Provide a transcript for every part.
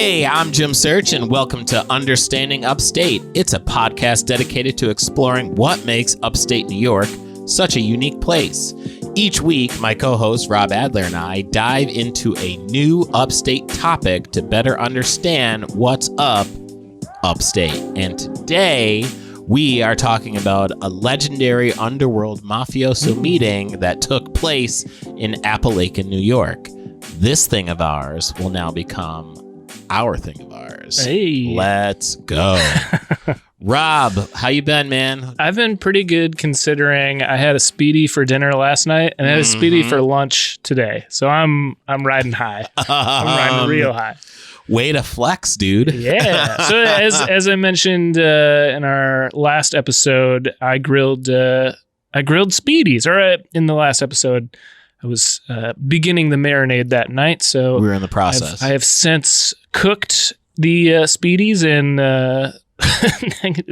Hey, I'm Jim Search, and welcome to Understanding Upstate. It's a podcast dedicated to exploring what makes upstate New York such a unique place. Each week, my co-host Rob Adler and I dive into a new upstate topic to better understand what's up upstate. And today, we are talking about a legendary underworld mafioso meeting that took place in Apalachin, New York. This thing of ours will now become our thing of ours. Hey. Let's go. Rob, how you been, man? I've been pretty good considering I had a Speedy for dinner last night and I had a Speedy for lunch today. So I'm riding high. I'm riding real high. Way to flex, dude. Yeah. So as I mentioned in our last episode, I grilled Speedies. Or in the last episode, I was beginning the marinade that night. So we were in the process. I have since cooked the Speedies in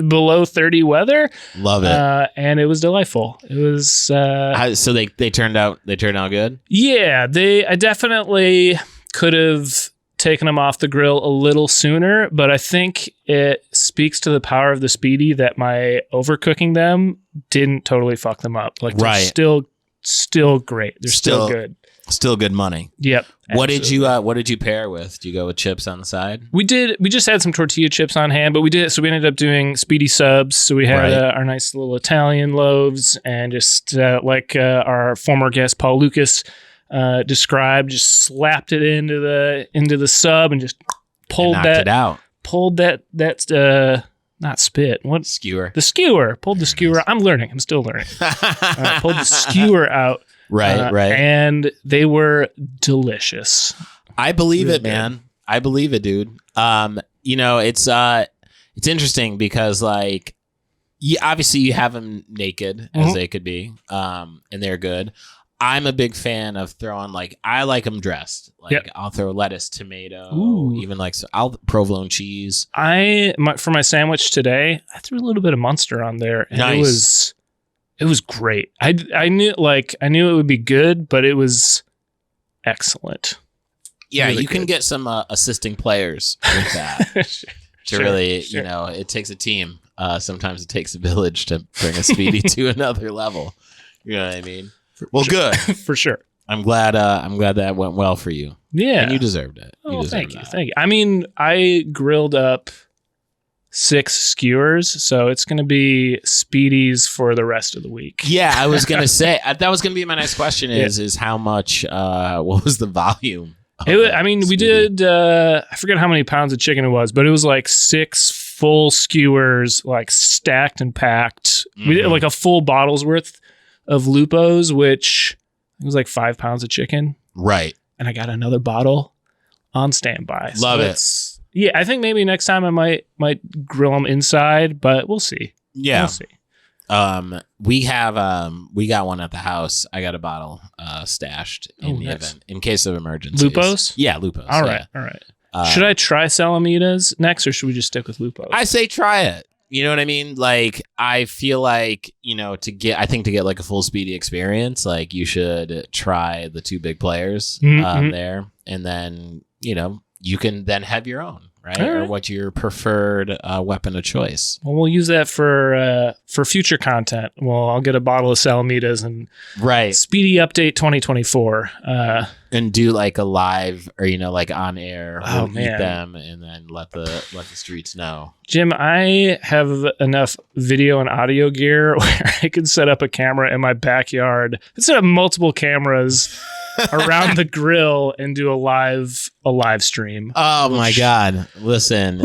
below 30 weather. Love it. And it was delightful. It was so they turned out good? Yeah, I definitely could have taken them off the grill a little sooner, but I think it speaks to the power of the Speedy that my overcooking them didn't totally fuck them up. Like, they're still great. They're still good. Still good money. Yep. What did you pair with? Do you go with chips on the side? We just had some tortilla chips on hand, but we ended up doing Speedy subs. So we had our nice little Italian loaves, and just like our former guest Paul Lucas described, just slapped it into the sub and just pulled it out. Pulled that not spit. What? Skewer. The skewer. Pulled the skewer. I'm learning. I'm still learning. Pulled the skewer out. Right. And they were delicious. I believe it, man. I believe it, dude. It's interesting because, like, obviously you have them naked as they could be, and they're good. I'm a big fan of throwing, like, I like them dressed. Like, I'll throw lettuce, tomato, even like provolone cheese. For my sandwich today, I threw a little bit of Munster on there, and nice. It was great. I knew it would be good, but it was excellent. Yeah, really you can get some assisting players with that. It takes a team. Sometimes it takes a village to bring a Speedy to another level. You know what I mean? Well, good. For sure. I'm glad that went well for you. Yeah. And you deserved it. Thank you. I mean, I grilled up 6 skewers, so it's going to be Speedies for the rest of the week. Yeah, I was going to say, that was going to be my next question is how much, what was the volume? We did, I forget how many pounds of chicken it was, but it was like 6 full skewers, like stacked and packed. We did like a full bottle's worth of Lupos, which it was like 5 pounds of chicken. Right. And I got another bottle on standby. Love it. Yeah, I think maybe next time I might grill them inside, but we'll see. Yeah. We'll see. We got one at the house. I got a bottle stashed in the event in case of emergency. Lupos? Yeah, Lupos. All right. Should I try Salamitas next, or should we just stick with Lupos? I say try it. You know what I mean? Like, I feel like, to get like a full Speedy experience, like, you should try the 2 big players there, and then, you can then have your own, right? Or what's your preferred weapon of choice. Well, we'll use that for future content. Well, I'll get a bottle of Salamitas and Speedy Update 2024. And do like a live or, like on air, eat man. them and then let the streets know. Jim, I have enough video and audio gear where I could set up a camera in my backyard. I could set up multiple cameras around the grill and do a live stream. Oh my God. Listen,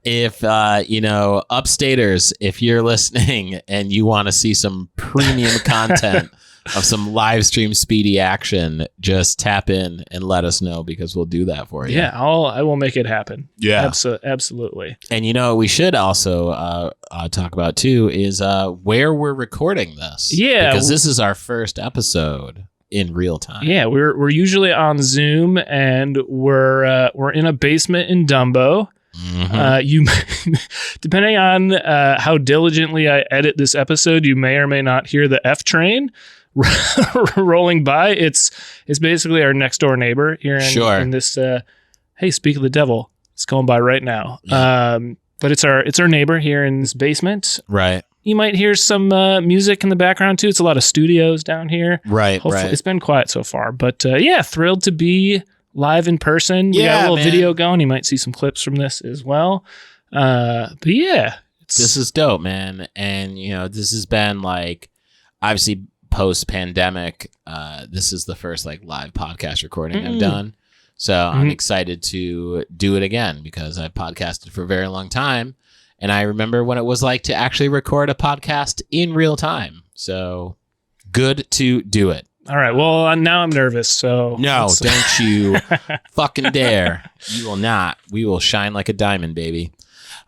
if, upstaters, if you're listening and you want to see some premium content of some live stream Speedy action, just tap in and let us know, because we'll do that for you. Yeah, I will make it happen. Yeah. Absolutely. And, we should also talk about too is where we're recording this. Yeah. Because this is our first episode in real time. Yeah, we're usually on Zoom, and we're in a basement in Dumbo. You, depending on how diligently I edit this episode, you may or may not hear the F train rolling by. It's basically our next door neighbor here in this. Hey, speak of the devil. It's going by right now. Yeah. But it's our neighbor here in this basement. Right. You might hear some music in the background too. It's a lot of studios down here. Right. Hopefully, Right. it's been quiet so far, but thrilled to be live in person. We got a Yeah, little man. video going. You might see some clips from this as well. But yeah, This is dope, man. And, this has been like, obviously post-pandemic, this is the first like live podcast recording I've done. So I'm excited to do it again because I've podcasted for a very long time. And I remember when it was like to actually record a podcast in real time. So good to do it. all right. Well, now I'm nervous. So No, let's- don't you fucking dare. You will not. We will shine like a diamond, baby.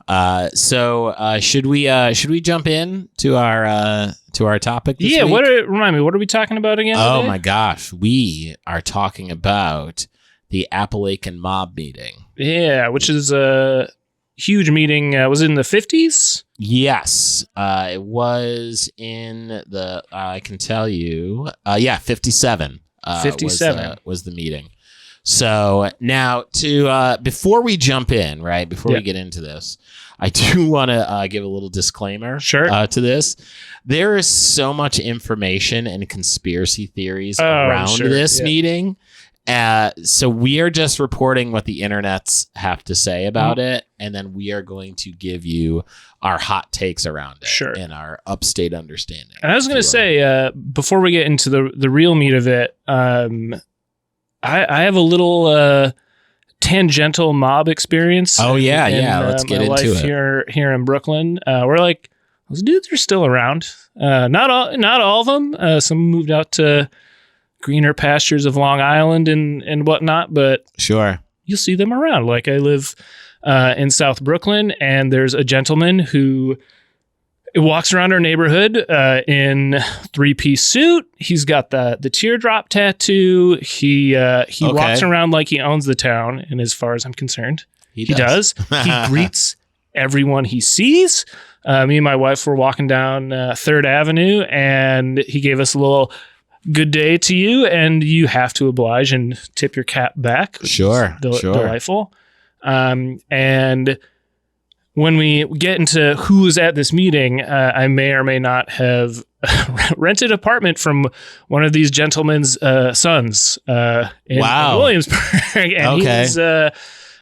So should we jump in to our topic this Yeah. week? Remind me, what are we talking about again? Oh today? my gosh, we are talking about the Apalachin mob meeting. Yeah, which is a huge meeting. Was it in the 50s? Yes, it was in the. I can tell you. 57. 57 was the meeting. So now before we jump in, right before we get into this, I do want to give a little disclaimer. Sure. To this, there is so much information and conspiracy theories around this meeting. So we are just reporting what the internets have to say about it, and then we are going to give you our hot takes around it and our upstate understanding. And I was going to say, before we get into the real meat of it, I have a little tangential mob experience. Oh yeah, in, let's get my into life it. Here in Brooklyn. We're like, those dudes are still around. Not all of them. Some moved out to greener pastures of Long Island and whatnot, but Sure. you'll see them around. Like I live in South Brooklyn, and there's a gentleman who walks around our neighborhood in 3-piece suit. He's got the teardrop tattoo. He walks around like he owns the town, and as far as I'm concerned, he does. He greets everyone he sees. Me and my wife were walking down 3rd Avenue, and he gave us a little good day to you, and you have to oblige and tip your cap back. Sure. Delightful. And when we get into who is at this meeting, I may or may not have rented an apartment from one of these gentlemen's sons in Williamsburg. And he's,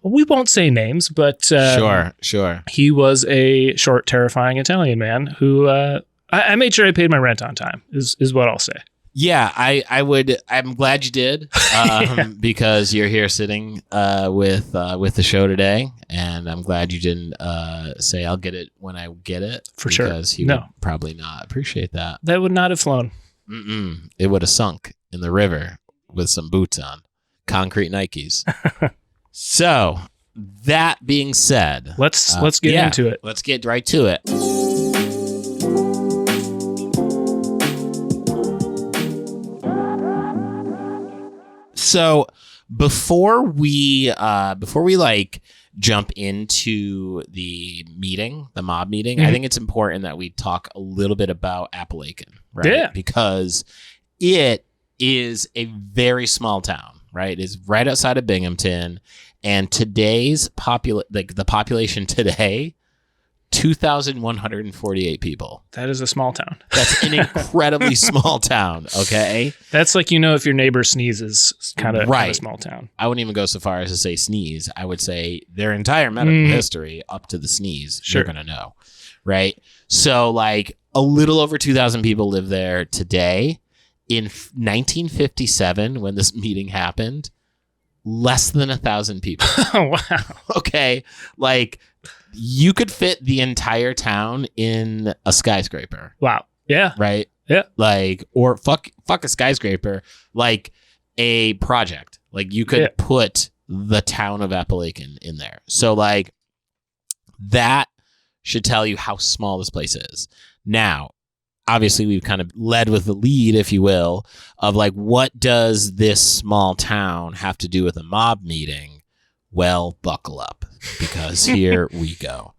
we won't say names, but sure. He was a short, terrifying Italian man who I made sure I paid my rent on time, is what I'll say. Yeah, I'm glad you did, because you're here sitting with the show today, and I'm glad you didn't say I'll get it when I get it. For sure. Because he would probably not appreciate that. That would not have flown. It would have sunk in the river with some boots on. Concrete Nikes. So, that being said, let's get into it. Let's get right to it. So before we like jump into the meeting, the mob meeting, I think it's important that we talk a little bit about Apalachin, right? Yeah. Because it is a very small town, right? It is right outside of Binghamton, and today's the population today, 2,148 people. That is a small town. That's an incredibly small town, okay? That's like, if your neighbor sneezes, it's kind of a small town. I wouldn't even go so far as to say sneeze. I would say their entire medical history up to the sneeze, you're going to know, right? So like a little over 2,000 people live there today. In 1957, when this meeting happened, less than 1,000 people. Oh, wow. Okay. Like, you could fit the entire town in a skyscraper. Wow. Yeah. Right? Yeah. Like, or fuck a skyscraper, like a project. Like, you could put the town of Apalachin in there. So, like, that should tell you how small this place is. Now, obviously, we've kind of led with the lead, if you will, of like, what does this small town have to do with a mob meeting? Well, buckle up, because here we go.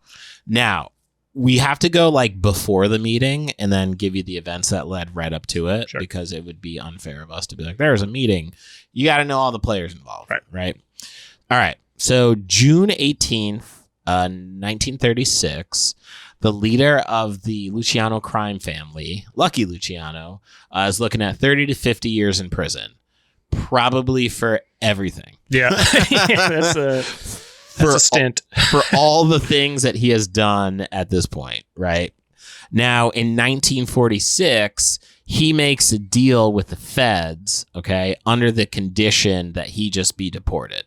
Now, we have to go like before the meeting and then give you the events that led right up to it, because it would be unfair of us to be like, there's a meeting. You got to know all the players involved, right? All right. So June 18th, 1936, the leader of the Luciano crime family, Lucky Luciano, is looking at 30 to 50 years in prison, probably for everything. Yeah, that's a stint. For all the things that he has done at this point, right? Now, in 1946, he makes a deal with the feds, okay, under the condition that he just be deported.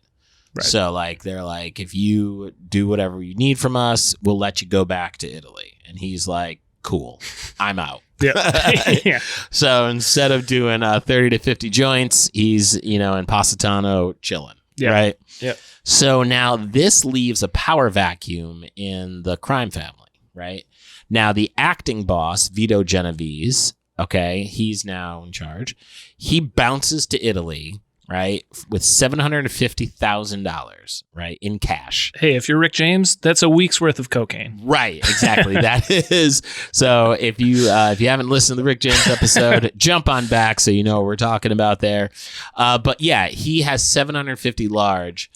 Right. So, like, they're like, if you do whatever you need from us, we'll let you go back to Italy. And he's like, cool, I'm out. Yeah. So instead of doing 30 to 50 joints, he's, in Positano chilling. Yeah. Right. Yeah. So now this leaves a power vacuum in the crime family. Right. Now, the acting boss, Vito Genovese, okay, he's now in charge. He bounces to Italy, right, with $750,000, right, in cash. Hey, if you're Rick James, that's a week's worth of cocaine. Right, exactly. That is. So if you haven't listened to the Rick James episode, jump on back so you know what we're talking about there. But yeah, he has $750 large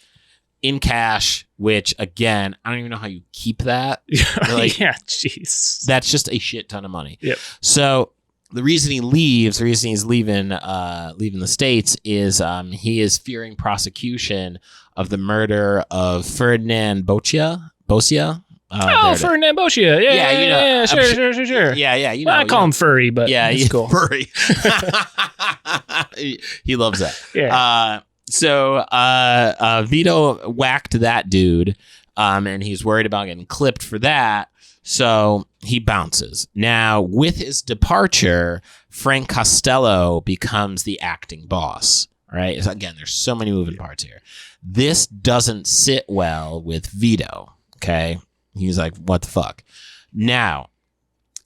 in cash, which again, I don't even know how you keep that. Like, yeah, jeez. That's just a shit ton of money. Yep. So the reason he's leaving the States is he is fearing prosecution of the murder of Ferdinand Boccia. Ferdinand Boccia. Yeah, sure. Yeah. I call him Furry, but yeah, he's cool. Furry. he loves that. Yeah. So Vito whacked that dude, and he's worried about getting clipped for that. So he bounces. Now, with his departure, Frank Costello becomes the acting boss. Right? So again, there's so many moving parts here. This doesn't sit well with Vito. Okay? He's like, what the fuck? Now,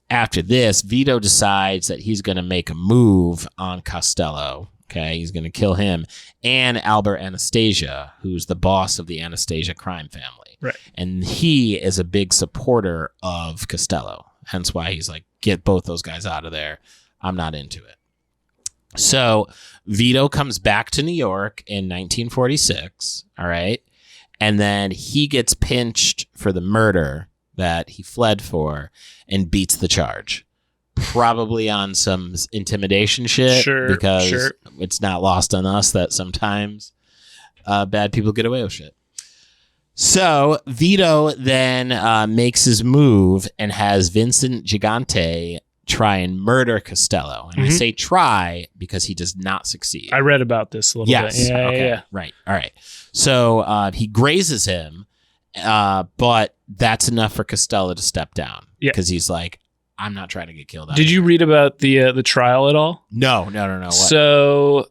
after this, Vito decides that he's going to make a move on Costello. Okay, he's going to kill him and Albert Anastasia, who's the boss of the Anastasia crime family. Right. And he is a big supporter of Costello. Hence why he's like, get both those guys out of there. I'm not into it. So Vito comes back to New York in 1946. All right. And then he gets pinched for the murder that he fled for and beats the charge. Probably on some intimidation shit, because it's not lost on us that sometimes bad people get away with shit. So Vito then makes his move and has Vincent Gigante try and murder Costello. And I say try because he does not succeed. I read about this a little bit. Yeah, okay. Yeah. Right. All right. So he grazes him, but that's enough for Costello to step down. Because he's like, I'm not trying to get killed. Did you read about the trial at all? No. What? So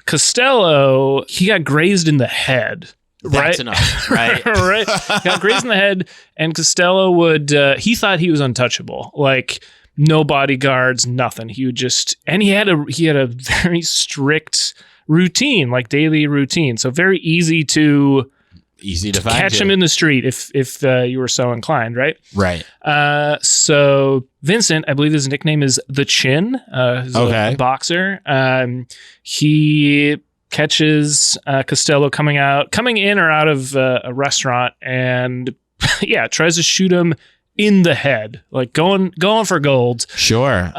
Costello, he got grazed in the head. That's enough, right? Right. Got grazed in the head, and Costello would. He thought he was untouchable. Like, no bodyguards, nothing. He would just, and he had a very strict routine, like daily routine. So very easy to find catch him in the street if you were so inclined, right? Right. So Vincent, I believe his nickname is The Chin. He's a boxer. He catches Costello coming in or out of a restaurant, and tries to shoot him in the head, like going for gold. Sure.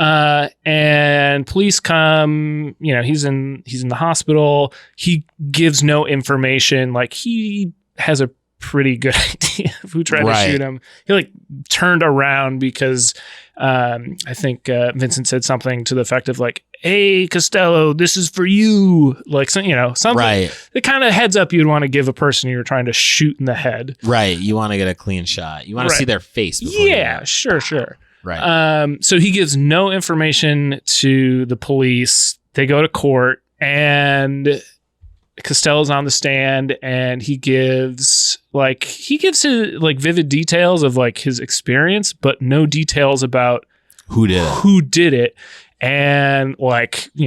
And police come. He's in the hospital. He gives no information. Like, he has a pretty good idea of who tried to shoot him. He turned around because I think Vincent said something to the effect of like, "Hey, Costello, this is for you." Like, something. The kind of heads up you'd want to give a person you're trying to shoot in the head. Right. You want to get a clean shot. You want to see their face. Sure. Right. So he gives no information to the police. They go to court, and Costello's on the stand, and he gives his vivid details of his experience, but no details about who did it. And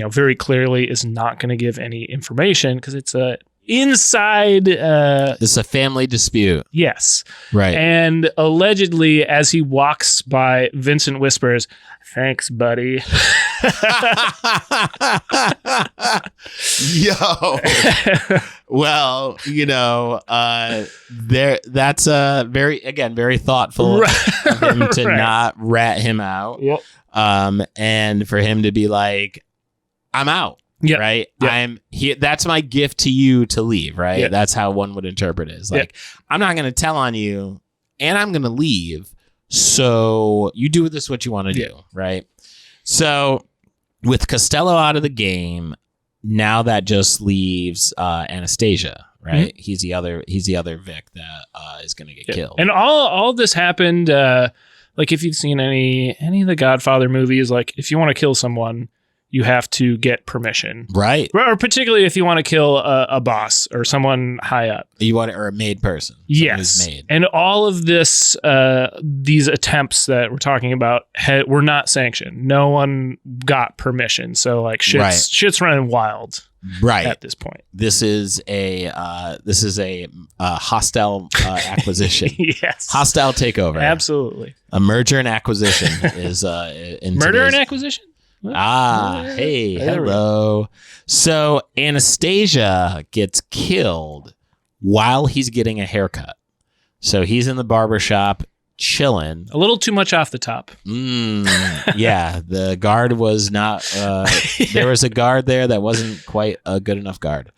very clearly is not going to give any information because it's a inside. This is a family dispute. Yes. Right. And allegedly, as he walks by, Vincent whispers, "Thanks, buddy." Yo. Well, that's very thoughtful of him to not rat him out. Yep. And for him to be like, I'm out. Yep. Right. Yep. I'm here. That's my gift to you to leave. Right. Yep. That's how one would interpret it. Is like, I'm not going to tell on you and I'm going to leave. So you do with this what you want to do. Right. So with Costello out of the game, now that just leaves Anastasia. Right. Mm-hmm. He's the other Vic that is going to get killed. And all this happened. Like if you've seen any of the Godfather movies, like if you want to kill someone, you have to get permission. Right. Or particularly if you want to kill a boss or someone high up. Or a made person. Yes. Made. And all of this, these attempts that we're talking about were not sanctioned. No one got permission. So like shit's running wild. Right. At this point. This is a hostile acquisition. Yes. Hostile takeover. Absolutely. A merger and acquisition is murder and acquisition? Hey, hello. So Anastasia gets killed while he's getting a haircut. So he's in the barbershop chilling. A little too much off the top. Yeah, the guard was not. There was a guard there that wasn't quite a good enough guard.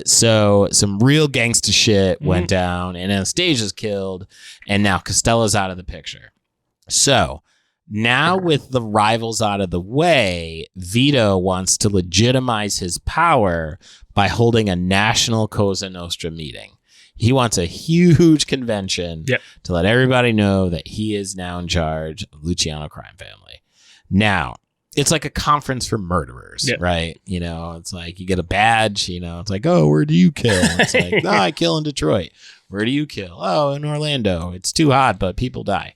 So some real gangsta shit went down, and Anastasia's killed, and now Costello's out of the picture. So now with the rivals out of the way, Vito wants to legitimize his power by holding a national Cosa Nostra meeting. He wants a huge convention to let everybody know that he is now in charge of Luciano crime family. Now, it's like a conference for murderers, right? It's like you get a badge, it's like, oh, where do you kill? It's like, no, I kill in Detroit. Where do you kill? Oh, in Orlando. It's too hot, but people die.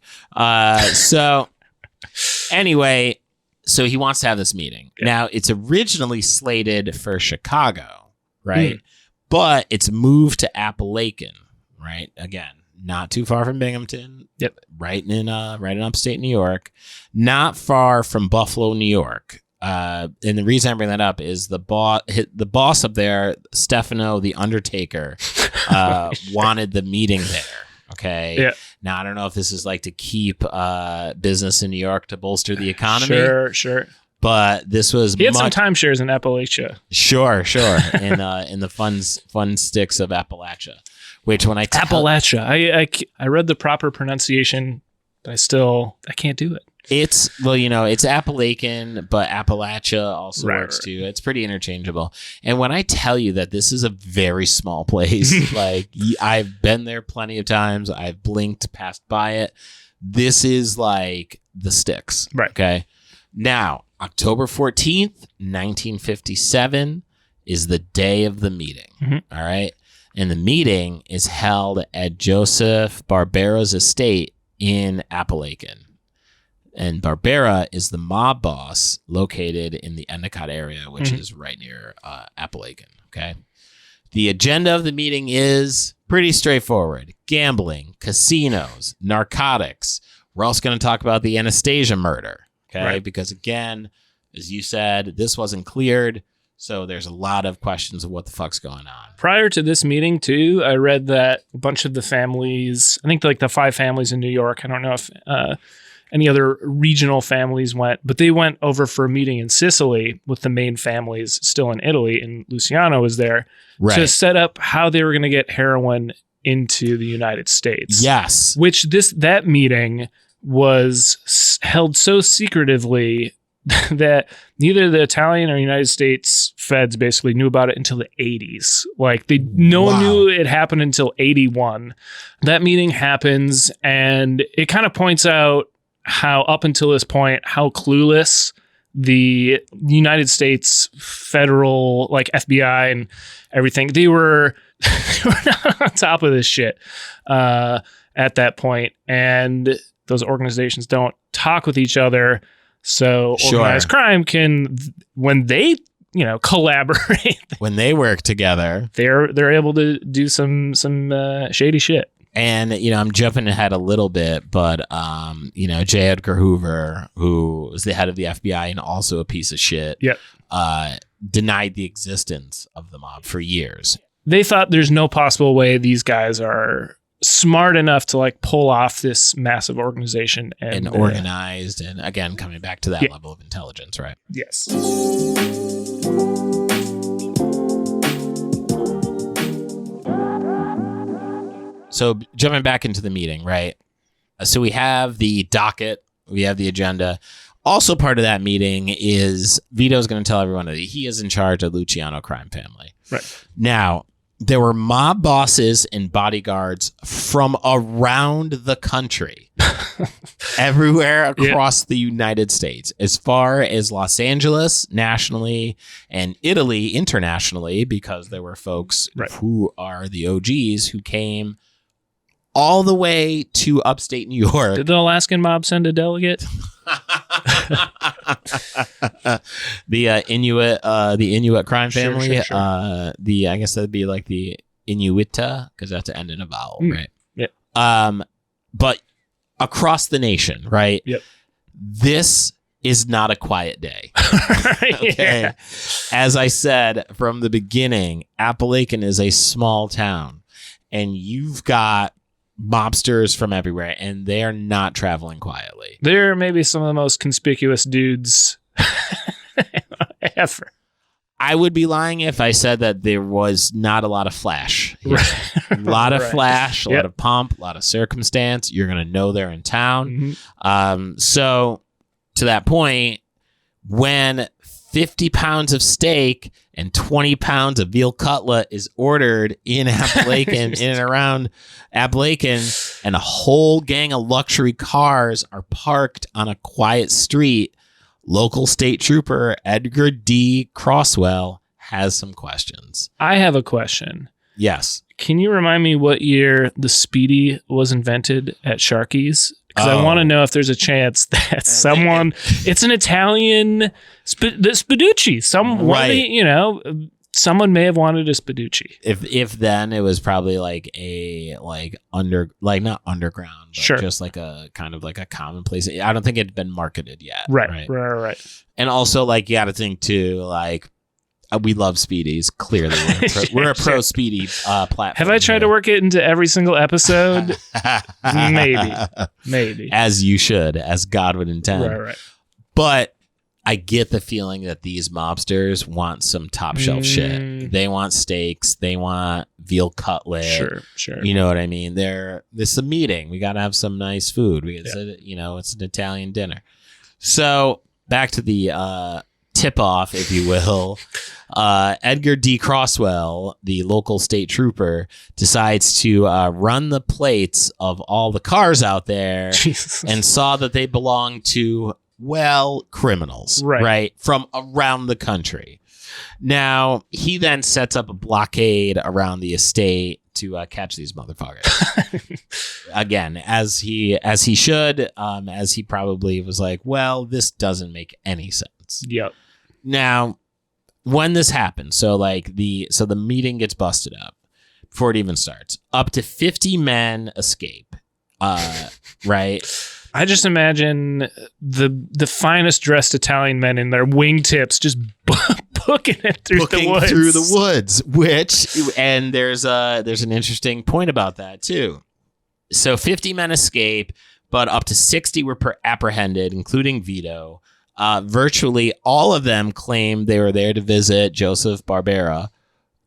Anyway, so he wants to have this meeting. Now, it's originally slated for Chicago, right? But it's moved to Apalachin, right? Again, not too far from Binghamton. Right in upstate New York, not far from Buffalo, New York. And the reason I bring that up is the boss up there, Stefano the Undertaker, wanted the meeting there. Okay. Yeah. Now I don't know if this is like to keep business in New York to bolster the economy. Sure. But this was he had some timeshares in Appalachia. Sure. in the fun sticks of Appalachia, which when Appalachia, I read the proper pronunciation, but I can't do it. It's Appalachian, but Appalachia also works too. It's pretty interchangeable. And when I tell you that this is a very small place, like I've been there plenty of times, I've passed by it. This is like the sticks. Right. Okay. Now, October 14th, 1957 is the day of the meeting. All right. And the meeting is held at Joseph Barbera's estate in Apalachin. And Barbera is the mob boss located in the Endicott area, which is right near Apalachin. Okay. The agenda of the meeting is pretty straightforward. Gambling, casinos, narcotics. We're also going to talk about the Anastasia murder. Okay. Right. Because again, as you said, this wasn't cleared. So there's a lot of questions of what the fuck's going on. Prior to this meeting, too, I read that a bunch of the families, I think like the 5 families in New York, I don't know if any other regional families went, but they went over for a meeting in Sicily with the main families still in Italy, and Luciano was there to set up how they were going to get heroin into the United States. Yes. Which that meeting was held so secretively that neither the Italian or United States feds basically knew about it until the 80s. Like no one knew it happened until 81. That meeting happens, and it kind of points out how up until this point, how clueless the United States federal, like FBI and everything, they were not on top of this shit at that point. And those organizations don't talk with each other. So organized crime can, when they, collaborate, when they work together, they're able to do some shady shit. And, I'm jumping ahead a little bit, but, J. Edgar Hoover, who was the head of the FBI and also a piece of shit, denied the existence of the mob for years. they thought there's no possible way these guys are smart enough to like pull off this massive organization and organized, and again coming back to that level of intelligence, right? Yes. So jumping back into the meeting, right? So we have the docket, we have the agenda. Also part of that meeting is Vito's going to tell everyone that he is in charge of Luciano crime family. Right. Now, there were mob bosses and bodyguards from around the country, everywhere across the United States, as far as Los Angeles nationally and Italy internationally, because there were folks who are the OGs who came all the way to upstate New York. Did the Alaskan mob send a delegate? The Inuit crime family. Sure. I guess that'd be like the Inuita, because that's to end in a vowel, right? Yeah. But across the nation, right? Yep. This is not a quiet day. Okay. Yeah. As I said from the beginning, Apalachin is a small town, and you've got mobsters from everywhere, and they are not traveling quietly. They're maybe some of the most conspicuous dudes ever. I would be lying if I said that there was not a lot of flash. A lot of flash, a lot of pomp, a lot of circumstance. You're going to know they're in town. Mm-hmm. So to that point, when 50 pounds of steak and 20 pounds of veal cutlet is ordered in Apalachin, in and around Apalachin, and a whole gang of luxury cars are parked on a quiet street, local state trooper Edgar D. Crosswell has some questions. I have a question. Yes. Can you remind me what year the Speedy was invented at Sharky's? Because I want to know if there's a chance that someone, it's an Italian, the Spaducci. Someone may have wanted a Spaducci. If then it was probably like not underground, but just like a kind of like a commonplace. I don't think it had been marketed yet. Right. And also, like, you got to think too, like, we love Speedies. Clearly, we're a pro Speedy platform. Have I tried to work it into every single episode? Maybe. As you should, as God would intend. Right. But I get the feeling that these mobsters want some top shelf shit. They want steaks. They want veal cutlet. Sure. You know what I mean? This is a meeting. We got to have some nice food. It's an Italian dinner. So back to the tip-off, if you will. Edgar D. Crosswell, the local state trooper, decides to run the plates of all the cars out there and saw that they belonged to, criminals, right? From around the country. Now, he then sets up a blockade around the estate to catch these motherfuckers. Again, as he should, as he probably was like, this doesn't make any sense. Yep. Now, when this happens, so the meeting gets busted up before it even starts. Up to 50 men escape. Right? I just imagine the finest dressed Italian men in their wingtips just booking it through the woods. And there's an interesting point about that too. So 50 men escape, but up to 60 were apprehended, including Vito. Virtually all of them claimed they were there to visit Joseph Barbera,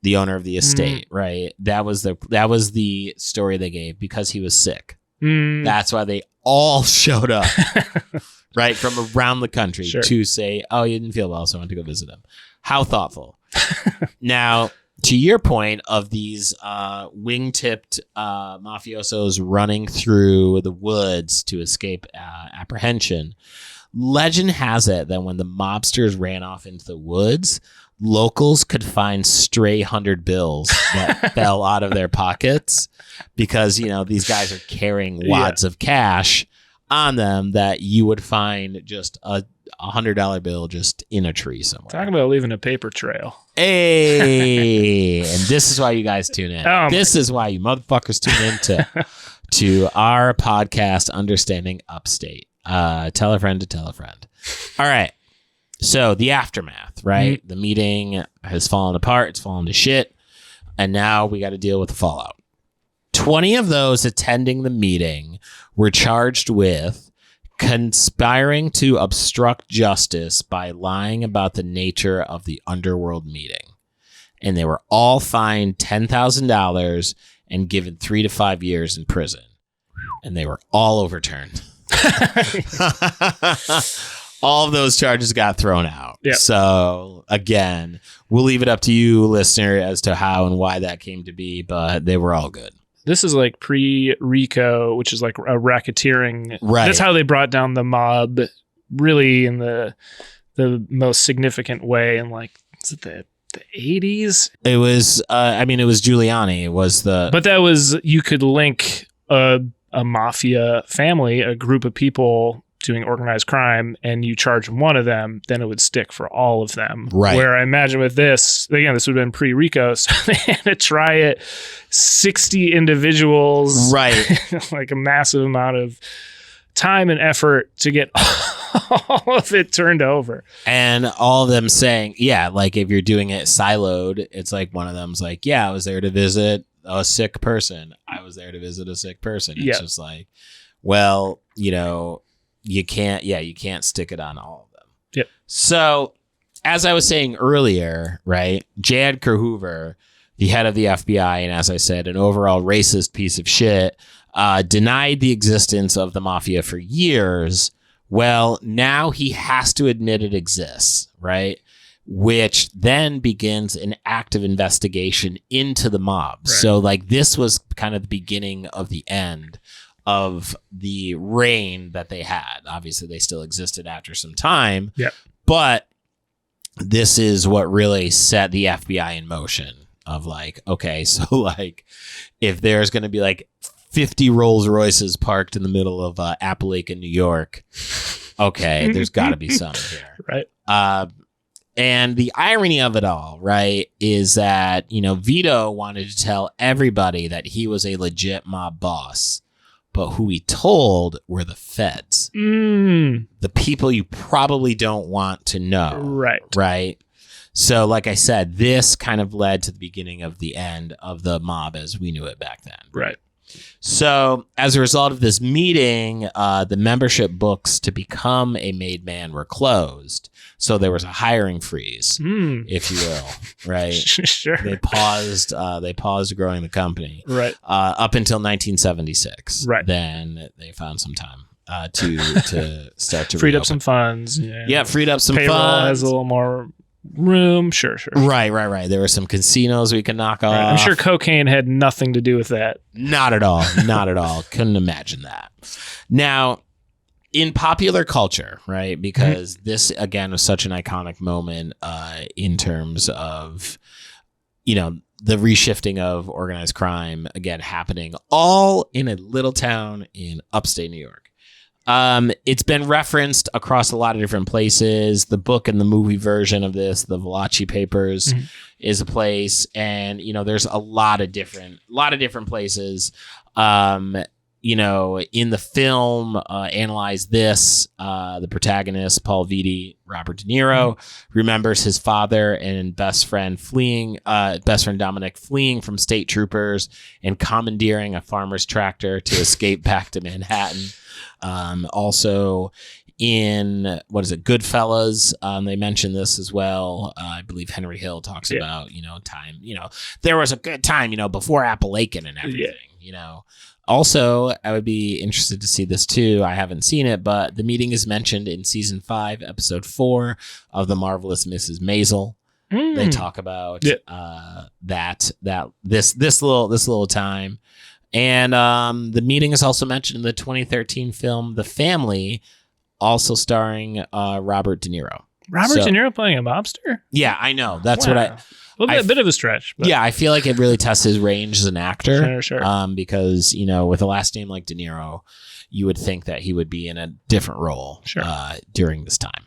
the owner of the estate. Right? That was the story they gave, because he was sick. That's why they all showed up, right, from around the country to say, "Oh, you didn't feel well, so I went to go visit him." How thoughtful. Now, to your point of these wing-tipped mafiosos running through the woods to escape apprehension. Legend has it that when the mobsters ran off into the woods, locals could find stray $100 bills that fell out of their pockets, because, these guys are carrying wads of cash on them that you would find just a $100 bill just in a tree somewhere. Talk about leaving a paper trail. Hey, and this is why you guys tune in. This is why you motherfuckers tune in to our podcast, Understanding Upstate. Tell a friend to tell a friend. All right. So the aftermath, right? The meeting has fallen apart. It's fallen to shit. And now we got to deal with the fallout. 20 of those attending the meeting were charged with conspiring to obstruct justice by lying about the nature of the underworld meeting. And they were all fined $10,000 and given 3 to 5 years in prison. And they were all overturned. All of those charges got thrown out. Yep. So again, we'll leave it up to you, listener, as to how and why that came to be, but they were all good. This is like pre-RICO, which is like a racketeering. Right. That's how they brought down the mob, really in the most significant way. In like, is it the 80s? It was, it was Giuliani. It was But that was, you could link a mafia family, a group of people doing organized crime, and you charge one of them, then it would stick for all of them. Right. Where I imagine with this, again, this would have been pre-RICO, so they had to try it 60 individuals. Right. Like a massive amount of time and effort to get all of it turned over. And all of them saying, yeah, like if you're doing it siloed, it's like one of them's like, yeah, I was there to visit a sick person. I was there to visit a sick person. It's just like, well, you can't stick it on all of them. Yep. So, as I was saying earlier, right, J. Edgar Hoover, the head of the FBI, and as I said, an overall racist piece of shit, denied the existence of the mafia for years. Well, now he has to admit it exists, right? Which then begins an active investigation into the mob. Right. So, like, this was kind of the beginning of the end of the reign that they had. Obviously, they still existed after some time. Yep. But this is what really set the FBI in motion of like, okay, so like if there's going to be like 50 Rolls Royces parked in the middle of Apalachin, New York, okay, there's got to be some here. Right. And the irony of it all, right, is that, Vito wanted to tell everybody that he was a legit mob boss. But who he told were the feds. The people you probably don't want to know. Right. Right. So, like I said, this kind of led to the beginning of the end of the mob as we knew it back then. Right. So, as a result of this meeting, the membership books to become a made man were closed. So there was a hiring freeze, if you will, right? Sure. They paused growing the company, right, up until 1976. Right. Then they found some time to start to freed reopen. up some funds. Yeah, freed up some Payroll funds. has a little more room. Sure. Right. There were some casinos we could knock off. Right. I'm sure cocaine had nothing to do with that. Not at all. Couldn't imagine that. Now, in popular culture, right? Because this, again, was such an iconic moment in terms of, the reshifting of organized crime, again, happening all in a little town in upstate New York. It's been referenced across a lot of different places. The book and the movie version of this, the Apalachin Papers, is a place. And, there's a lot of different places. In the film, Analyze This, the protagonist, Paul Vitti, Robert De Niro, remembers his father and best friend Dominic fleeing from state troopers and commandeering a farmer's tractor to escape back to Manhattan. Also in, Goodfellas, they mention this as well. I believe Henry Hill talks about, time, there was a good time, before Apalachin and everything, Also, I would be interested to see this too. I haven't seen it, but the meeting is mentioned in season 5, episode 4 of The Marvelous Mrs. Maisel. They talk about this little time, and the meeting is also mentioned in the 2013 film The Family, also starring Robert De Niro. De Niro playing a mobster? Yeah, I know. That's what I. A bit of a stretch. But. Yeah, I feel like it really tests his range as an actor. Sure. Because, with a last name like De Niro, you would think that he would be in a different role during this time.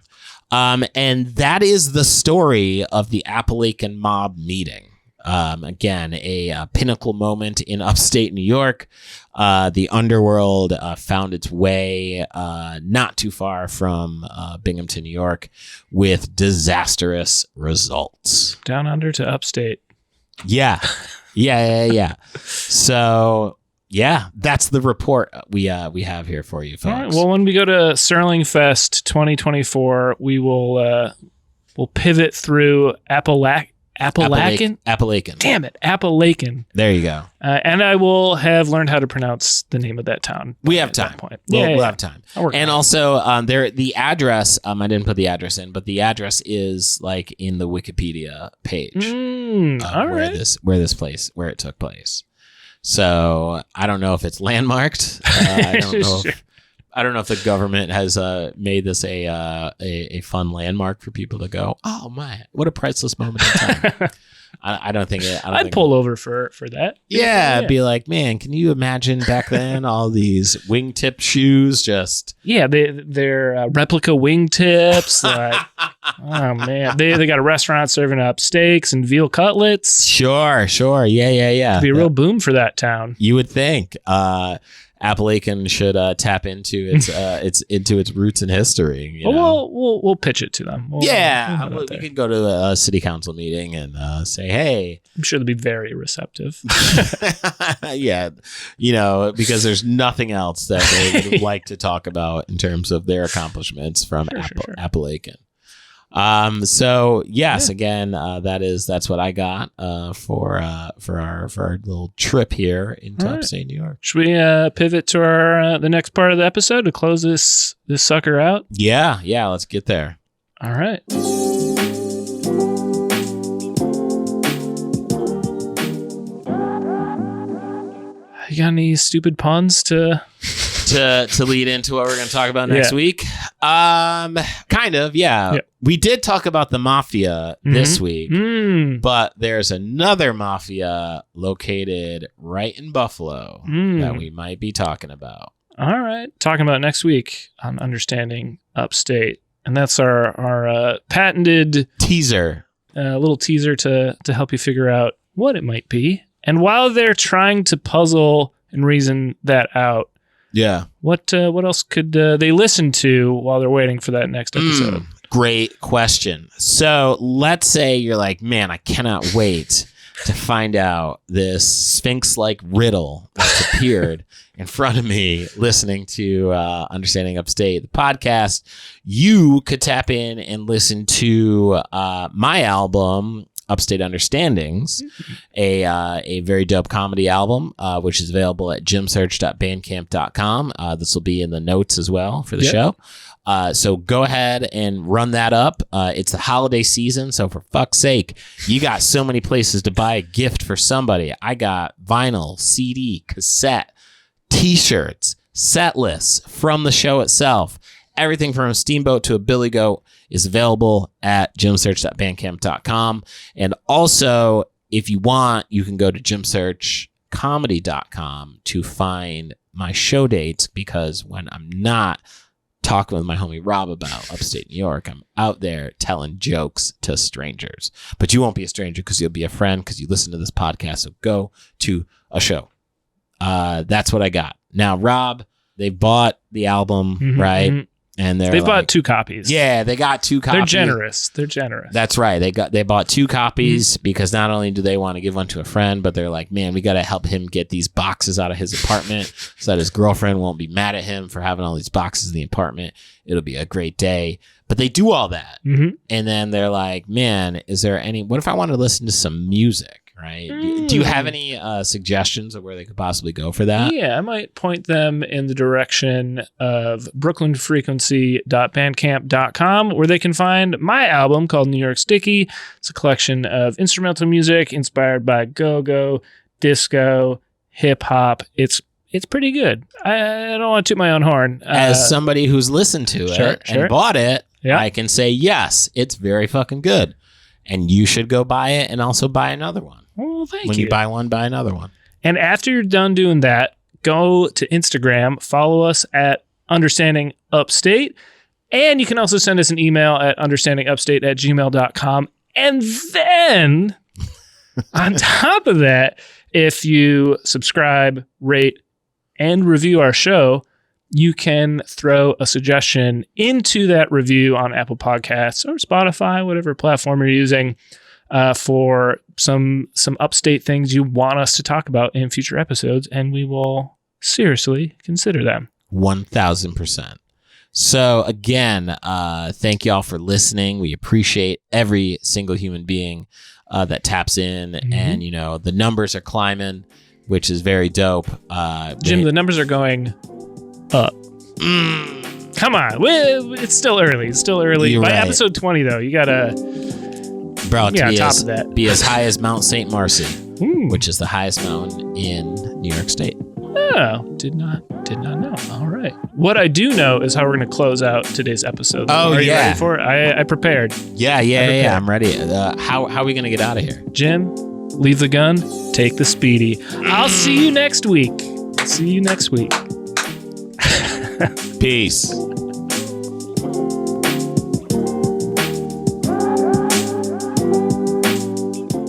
And that is the story of the Apalachin mob meeting. Again, a pinnacle moment in upstate New York. The underworld found its way not too far from Binghamton, New York, with disastrous results. Down under to upstate. Yeah. Yeah. So yeah, that's the report we have here for you, folks. All right. Well, when we go to Sterling Fest 2024, we will we'll pivot through Apalachin. Damn it, Apalachin. There you go. And I will have learned how to pronounce the name of that town. We have time. Point. We'll have time. And also, the address. I didn't put the address in, but the address is like in the Wikipedia page where it took place. So I don't know if it's landmarked. I don't know if the government has made this a fun landmark for people to go. Oh my! What a priceless moment in time. I don't think it. I'd pull over for that. Yeah, be like, man, can you imagine back then all these wingtip shoes? Just they're replica wingtips. Like, oh man, they got a restaurant serving up steaks and veal cutlets. Sure, yeah. It'd be a real boom for that town. You would think. Apalachin should tap into its roots and history. You know? We'll pitch it to them. We can go to a city council meeting and say, hey. I'm sure they'll be very receptive. Yeah, because there's nothing else that they would like to talk about in terms of their accomplishments from Apalachin. So yes, again, that's what I got for our little trip here into upstate New York. Should we pivot to our the next part of the episode to close this sucker out? Yeah, let's get there. All right. You got any stupid puns to lead into what we're going to talk about next week? Kind of, yeah. We did talk about the Mafia this week, but there's another Mafia located right in Buffalo that we might be talking about. All right. Talking about next week on Understanding Upstate. And that's our patented teaser. Little teaser to help you figure out what it might be. And while they're trying to puzzle and reason that out, what else could they listen to while they're waiting for that next episode? Great question. So let's say you're like, man, I cannot wait to find out this Sphinx-like riddle that's appeared in front of me listening to Understanding Upstate, the podcast. You could tap in and listen to my album, Upstate Understandings, a very dope comedy album, which is available at jimsearch.bandcamp.com. This will be in the notes as well for the show. So go ahead and run that up. It's the holiday season, so for fuck's sake, you got so many places to buy a gift for somebody. I got vinyl, CD, cassette, t-shirts, set lists from the show itself. Everything from a steamboat to a billy goat is available at jimsearch.bandcamp.com. And also, if you want, you can go to jimsearchcomedy.com to find my show dates, because when I'm not talking with my homie Rob about upstate New York, I'm out there telling jokes to strangers. But you won't be a stranger because you'll be a friend because you listen to this podcast. So go to a show. That's what I got. Now, Rob, they bought the album, right? And they bought 2 copies. Yeah, they got 2 copies. They're generous. That's right. They bought 2 copies because not only do they want to give one to a friend, but they're like, man, we got to help him get these boxes out of his apartment so that his girlfriend won't be mad at him for having all these boxes in the apartment. It'll be a great day. But they do all that. And then they're like, man, what if I wanted to listen to some music? Right. Do you have any suggestions of where they could possibly go for that? Yeah, I might point them in the direction of brooklynfrequency.bandcamp.com, where they can find my album called New York Sticky. It's a collection of instrumental music inspired by go-go, disco, hip-hop. It's pretty good. I don't want to toot my own horn. As somebody who's listened to it and bought it, I can say, yes, it's very fucking good. And you should go buy it and also buy another one. Well, thank you. When you buy one, buy another one. And after you're done doing that, go to Instagram, follow us at Understanding Upstate. And you can also send us an email at understandingupstate@gmail.com. And then, on top of that, if you subscribe, rate, and review our show, you can throw a suggestion into that review on Apple Podcasts or Spotify, whatever platform you're using. for some upstate things you want us to talk about in future episodes, and we will seriously consider them. 1,000%. So again, thank y'all for listening. We appreciate every single human being that taps in, and the numbers are climbing, which is very dope. Jim, the numbers are going up. Come on, it's still early. You're By right. Episode 20, though, you gotta be as high as Mount St. Marcy, which is the highest mountain in New York State. Oh, did not know. All right. What I do know is how we're going to close out today's episode. Are you ready for it? I prepared. Yeah. I'm ready. How are we going to get out of here? Jim, leave the gun, take the speedy. I'll see you next week. Peace.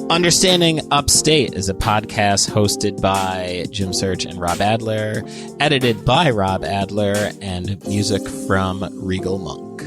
Understanding Upstate is a podcast hosted by Jim Search and Rob Adler, edited by Rob Adler, and music from Regal Monk.